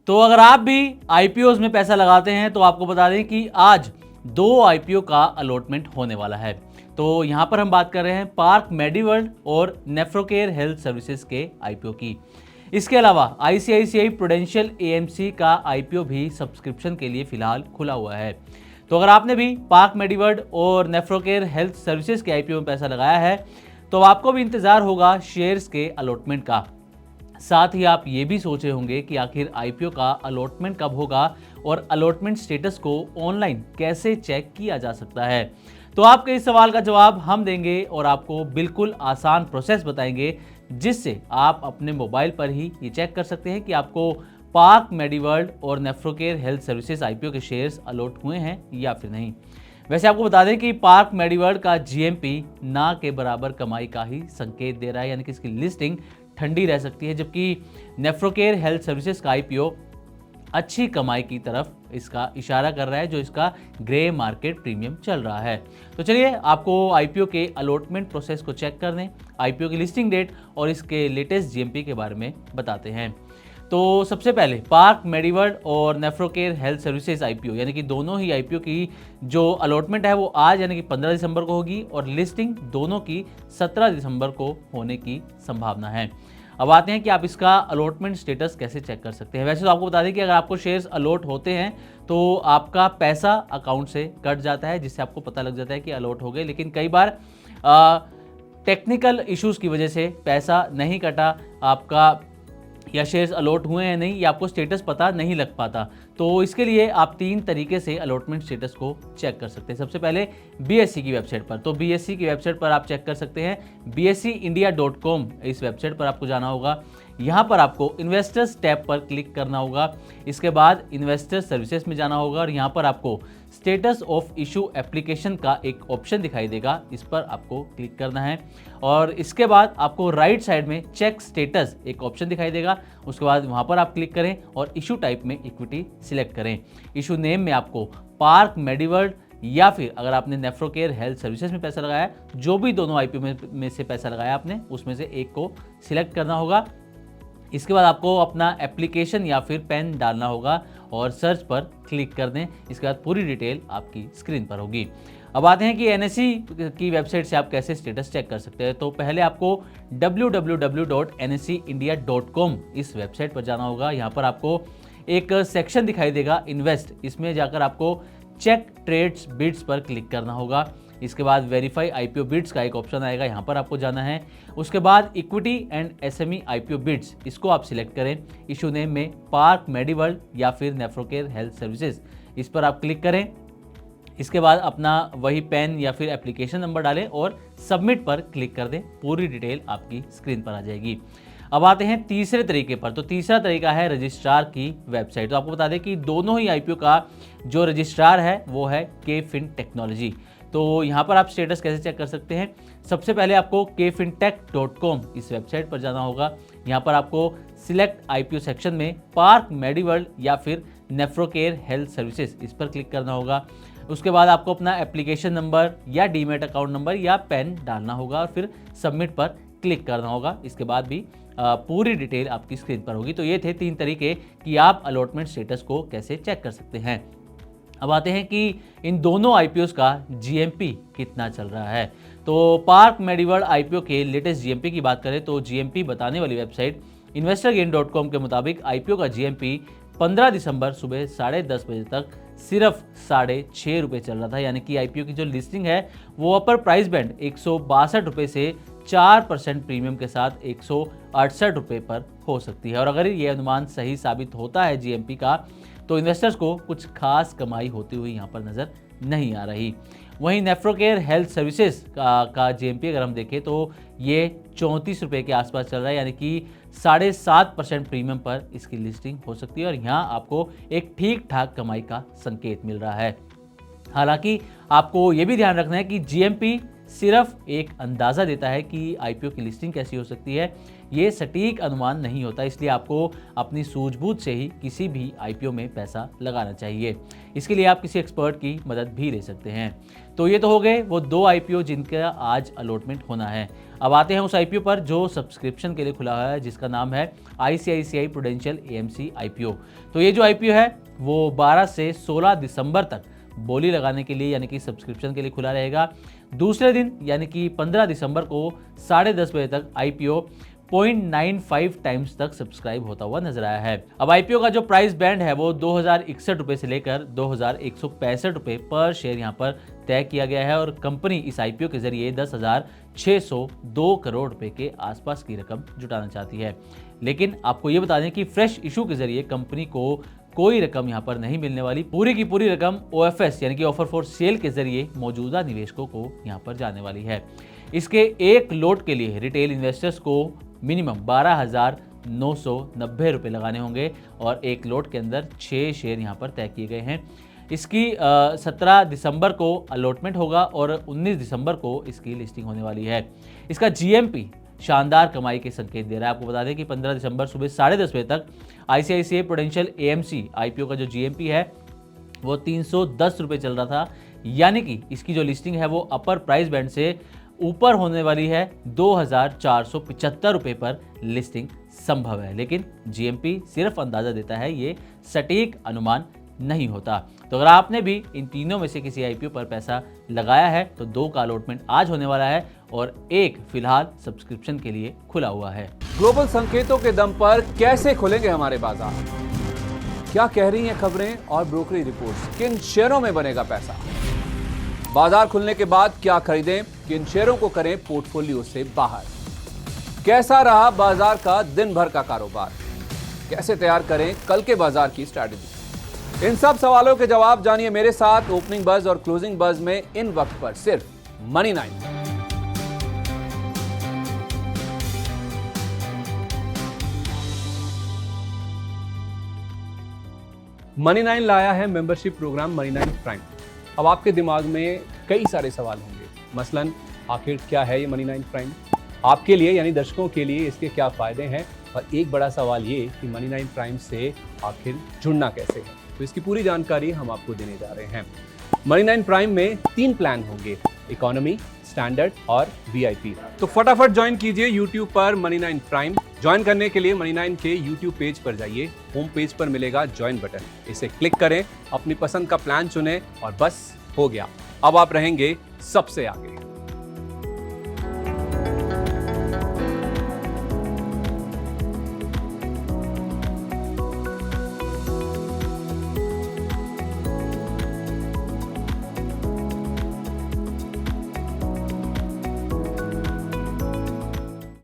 तो अगर आप भी आईपीओ में पैसा लगाते हैं तो आपको बता दें कि आज 2 आईपीओ का अलॉटमेंट होने वाला है। तो यहां पर हम बात कर रहे हैं पार्क मेडीवर्ल्ड और नेफ्रोकेयर हेल्थ सर्विसेज के आईपीओ की। इसके अलावा आईसीआईसीआई प्रूडेंशियल एएमसी का आईपीओ भी सब्सक्रिप्शन के लिए फिलहाल खुला हुआ है। तो अगर आपने भी पार्क मेडीवर्ल्ड और नेफ्रोकेयर हेल्थ सर्विसेज के आईपीओ में पैसा लगाया है तो आपको भी इंतजार होगा शेयर्स के अलॉटमेंट का। साथ ही आप ये भी सोचे होंगे कि आखिर आईपीओ का अलॉटमेंट कब होगा और अलॉटमेंट स्टेटस को ऑनलाइन कैसे चेक किया जा सकता है। तो आपके इस सवाल का जवाब हम देंगे और आपको बिल्कुल आसान प्रोसेस बताएंगे जिससे आप अपने मोबाइल पर ही ये चेक कर सकते हैं कि आपको पार्क मेडीवर्ल्ड और नेफ्रोकेयर हेल्थ सर्विसेज आईपीओ के शेयर्स अलॉट हुए हैं या फिर नहीं। वैसे आपको बता दें कि पार्क मेडीवर्ल्ड का जीएमपी ना के बराबर कमाई का ही संकेत दे रहा है, यानी कि इसकी लिस्टिंग ठंडी रह सकती है, जबकि नेफ्रोकेयर हेल्थ सर्विसेज का आईपीओ अच्छी कमाई की तरफ इसका इशारा कर रहा है, जो इसका ग्रे मार्केट प्रीमियम चल रहा है। तो चलिए आपको आईपीओ के अलॉटमेंट प्रोसेस को चेक करने, आईपीओ की लिस्टिंग डेट और इसके लेटेस्ट जीएमपी के बारे में बताते हैं। तो सबसे पहले पार्क मेडीवर्ल्ड और नेफ्रोकेयर हेल्थ सर्विसेज आईपीओ, यानी कि दोनों ही आईपीओ की जो अलॉटमेंट है वो आज यानी कि 15 दिसंबर को होगी और लिस्टिंग दोनों की 17 दिसंबर को होने की संभावना है। अब आते हैं कि आप इसका अलॉटमेंट स्टेटस कैसे चेक कर सकते हैं। वैसे तो आपको बता दें कि अगर आपको शेयर्स अलॉट होते हैं तो आपका पैसा अकाउंट से कट जाता है, जिससे आपको पता लग जाता है कि अलॉट हो गए। लेकिन कई बार टेक्निकल इश्यूज़ की वजह से पैसा नहीं कटा आपका या शेयर्स अलॉट हुए हैं नहीं, या आपको स्टेटस पता नहीं लग पाता। तो इसके लिए आप 3 तरीके से अलॉटमेंट स्टेटस को चेक कर सकते हैं। सबसे पहले बीएसई की वेबसाइट पर, तो बीएसई की वेबसाइट पर आप चेक कर सकते हैं। bseindia.com इस वेबसाइट पर आपको जाना होगा। यहाँ पर आपको इन्वेस्टर्स टैब पर क्लिक करना होगा। इसके बाद इन्वेस्टर सर्विसेज में जाना होगा और यहाँ पर आपको स्टेटस ऑफ इशू एप्लीकेशन का एक ऑप्शन दिखाई देगा, इस पर आपको क्लिक करना है। और इसके बाद आपको राइट साइड में चेक स्टेटस एक ऑप्शन दिखाई देगा, उसके बाद वहाँ पर आप क्लिक करें और इशू टाइप में इक्विटी सिलेक्ट करें। इशू नेम में आपको पार्क मेडीवर्ल्ड या फिर अगर आपने नेफ्रोकेयर हेल्थ सर्विसेज में पैसा लगाया, जो भी दोनों आईपीओ में से पैसा लगाया आपने, उसमें से एक को सिलेक्ट करना होगा। इसके बाद आपको अपना एप्लीकेशन या फिर पेन डालना होगा और सर्च पर क्लिक कर दें। इसके बाद पूरी डिटेल आपकी स्क्रीन पर होगी। अब आते हैं कि एनएसई की वेबसाइट से आप कैसे स्टेटस चेक कर सकते हैं। तो पहले आपको www.nseindia.com इस वेबसाइट पर जाना होगा। यहाँ पर आपको एक सेक्शन दिखाई देगा इन्वेस्ट, इसमें जाकर आपको चेक ट्रेड्स बिड्स पर क्लिक करना होगा। इसके बाद वेरीफाई आईपीओ बिड्स का एक ऑप्शन आएगा, यहाँ पर आपको जाना है। उसके बाद equity and SME IPO bids, इसको आप सिलेक्ट करें। इशू नेम में पार्क मेडीवर्ल्ड या फिर नेफ्रोकेयर हेल्थ सर्विसेज, इस पर आप क्लिक करें। इसके बाद अपना वही पेन या फिर एप्लीकेशन नंबर डालें और सबमिट पर क्लिक कर दें। पूरी डिटेल आपकी स्क्रीन पर आ जाएगी। अब आते हैं तीसरे तरीके पर। तो तीसरा तरीका है रजिस्ट्रार की वेबसाइट। तो आपको बता दें कि दोनों ही आईपीओ का जो रजिस्ट्रार है वो है केफिन टेक्नोलॉजी। तो यहाँ पर आप स्टेटस कैसे चेक कर सकते हैं। सबसे पहले आपको kfintech.com इस वेबसाइट पर जाना होगा। यहाँ पर आपको सिलेक्ट आईपीओ सेक्शन में पार्क मेडीवर्ल्ड या फिर नेफ्रोकेयर हेल्थ सर्विसेज, इस पर क्लिक करना होगा। उसके बाद आपको अपना एप्लीकेशन नंबर या डीमेट अकाउंट नंबर या पेन डालना होगा और फिर सबमिट पर क्लिक करना होगा। इसके बाद भी पूरी डिटेल आपकी स्क्रीन पर होगी। तो ये थे 3 तरीके कि आप अलॉटमेंट स्टेटस को कैसे चेक कर सकते हैं। अब आते हैं कि इन दोनों आईपीओ का जीएमपी कितना चल रहा है। तो पार्क मेडीवर्ल्ड आईपीओ के लेटेस्ट जीएमपी की बात करें तो जीएमपी बताने वाली वेबसाइट investorgain.com के मुताबिक आईपीओ का जीएमपी 15 दिसंबर सुबह 10:30 बजे तक सिर्फ 6.5 रुपये चल रहा था। यानी कि आईपीओ की जो लिस्टिंग है वो अपर प्राइस बैंड 162 रुपये से 4% प्रीमियम के साथ 168 रुपये पर हो सकती है। और अगर ये अनुमान सही साबित होता है जीएमपी का, तो इन्वेस्टर्स को कुछ खास कमाई होती हुई यहाँ पर नज़र नहीं आ रही। वहीं नेफ्रोकेयर हेल्थ सर्विसेज का जीएमपी अगर हम देखें तो ये 34 रुपये के आसपास चल रहा है, यानी कि 7.5% प्रीमियम पर इसकी लिस्टिंग हो सकती है और यहाँ आपको एक ठीक ठाक कमाई का संकेत मिल रहा है। हालांकि आपको ये भी ध्यान रखना है कि जीएमपी सिर्फ एक अंदाज़ा देता है कि आईपीओ की लिस्टिंग कैसी हो सकती है, ये सटीक अनुमान नहीं होता। इसलिए आपको अपनी सूझबूझ से ही किसी भी आईपीओ में पैसा लगाना चाहिए। इसके लिए आप किसी एक्सपर्ट की मदद भी ले सकते हैं। तो ये तो हो गए वो 2 आईपीओ जिनका आज अलॉटमेंट होना है। अब आते हैं उस आईपीओ पर जो सब्सक्रिप्शन के लिए खुला हुआ है, जिसका नाम है ICICI प्रूडेंशियल AMC आईपीओ। तो ये जो आईपीओ है वो 12 से 16 दिसंबर तक बोली लगाने के लिए यानी कि सब्सक्रिप्शन के लिए खुला रहेगा। दूसरे दिन यानी कि 15 दिसंबर को 10:30 बजे तक आईपीओ 0.95 टाइम्स तक सब्सक्राइब होता हुआ नजर आया है। अब आईपीओ का जो प्राइस बैंड है वो 2061 रुपए से लेकर 2165 रुपए पर शेयर यहाँ पर तय किया गया है और कंपनी इस आईपीओ के जरिए 10,602 करोड़ रुपए के आसपास की रकम जुटाना चाहती है। लेकिन आपको ये बता दें कि फ्रेश इशू के जरिए कंपनी को कोई रकम यहाँ पर नहीं मिलने वाली, पूरी की पूरी रकम OFS यानी कि ऑफर फॉर सेल के जरिए मौजूदा निवेशकों को यहाँ पर जाने वाली है। इसके एक लोट के लिए रिटेल इन्वेस्टर्स को मिनिमम 12,990 रुपये लगाने होंगे और एक लोट के अंदर 6 शेयर यहाँ पर तय किए गए हैं। इसकी 17 दिसंबर को अलॉटमेंट होगा और 19 दिसंबर को इसकी लिस्टिंग होने वाली है। इसका GMP शानदार कमाई के संकेत दे रहा है। आपको बता दें कि 15 दिसंबर सुबह 10:30 बजे तक ICICI प्रूडेंशियल AMC आईपीओ का जो GMP है वो 310 रुपये चल रहा था, यानी कि इसकी जो लिस्टिंग है वो अपर प्राइस बैंड से ऊपर होने वाली है। 2,475 रुपये पर लिस्टिंग संभव है, लेकिन GMP सिर्फ अंदाजा देता है, ये सटीक अनुमान नहीं होता। तो अगर आपने भी इन तीनों में से किसी आईपीओ पर पैसा लगाया है तो 2 का अलॉटमेंट आज होने वाला है और एक फिलहाल सब्सक्रिप्शन के लिए खुला हुआ है। ग्लोबल संकेतों के दम पर कैसे खुलेंगे हमारे बाजार? क्या कह रही हैं खबरें और ब्रोकरी रिपोर्ट्स? किन शेयरों में बनेगा पैसा? बाजार खुलने के बाद क्या खरीदें, किन शेयरों को करें पोर्टफोलियो से बाहर? कैसा रहा बाजार का दिन भर का कारोबार? कैसे तैयार करें कल के बाजार की स्ट्रैटेजी? इन सब सवालों के जवाब जानिए मेरे साथ ओपनिंग बज और क्लोजिंग बज में इन वक्त पर सिर्फ मनी 9। मनी 9 लाया है मेंबरशिप प्रोग्राम मनी 9 प्राइम। अब आपके दिमाग में कई सारे सवाल होंगे, मसलन आखिर क्या है ये मनी 9 प्राइम, आपके लिए यानी दर्शकों के लिए इसके क्या फायदे हैं, और एक बड़ा सवाल ये कि मनी 9 प्राइम से आखिर जुड़ना कैसे है। तो इसकी पूरी जानकारी हम आपको देने जा रहे हैं। मनी 9 प्राइम में 3 प्लान होंगे, इकोनॉमी, स्टैंडर्ड और VIP। तो फटाफट ज्वाइन कीजिए YouTube पर मनी 9 प्राइम। ज्वाइन करने के लिए मनी 9 के YouTube पेज पर जाइए, होम पेज पर मिलेगा ज्वाइन बटन, इसे क्लिक करें, अपनी पसंद का प्लान चुनें और बस हो गया, अब आप रहेंगे सबसे आगे।